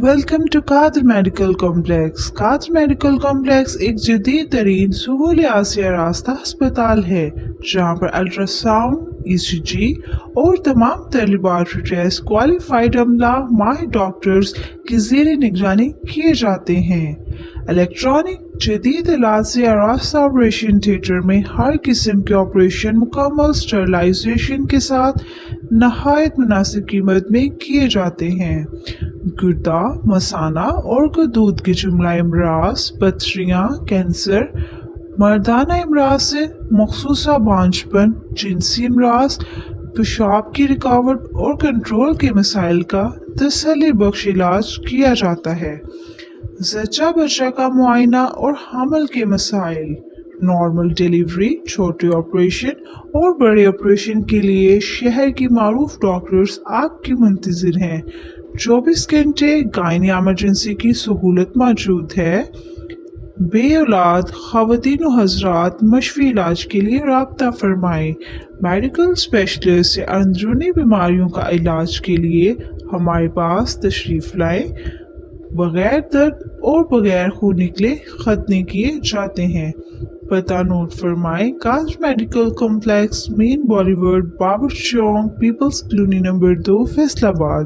Welcome to Qadir medical complex. Qadir medical complex ایک جدید ترین سہولیات سے آراستہ ہسپتال ہے جہاں پر الٹرا ساؤنڈ، ای سی جی اور تمام تر لیبارٹری ٹیسٹ کوالیفائڈ عملہ ماہر ڈاکٹرز کی زیر نگرانی کیے جاتے ہیں۔ الیکٹرانک جدید آلات سے آراستہ آپریشن تھیٹر میں ہر قسم کے آپریشن مکمل اسٹرلائزیشن کے ساتھ نہایت مناسب قیمت میں کیے جاتے ہیں۔ گردہ، مثانہ اور غدود کے جملہ امراض، پتھریاں، کینسر، مردانہ امراض سے مخصوصہ بانجھ پن، جنسی امراض، پیشاب کی رکاوٹ اور کنٹرول کے مسائل کا تسلی بخش علاج کیا جاتا ہے۔ زچہ بچہ کا معائنہ اور حمل کے مسائل، نارمل ڈیلیوری، چھوٹے آپریشن اور بڑے آپریشن کے لیے شہر کی معروف ڈاکٹرز آپ کی منتظر ہیں۔ 24 گھنٹے گائنی ایمرجنسی کی سہولت موجود ہے۔ بے اولاد خواتین و حضرات مشفی علاج کے لیے رابطہ فرمائیں۔ میڈیکل اسپیشلسٹ سے اندرونی بیماریوں کا علاج کے لیے ہمارے پاس تشریف لائیں۔ بغیر درد اور بغیر خون نکلے ختنے کیے جاتے ہیں۔ پتہ نوٹ فرمائیں: Qadir medical complex, main Bollywood, Babar Chowk, Peoples colony number 2، Faisal آباد۔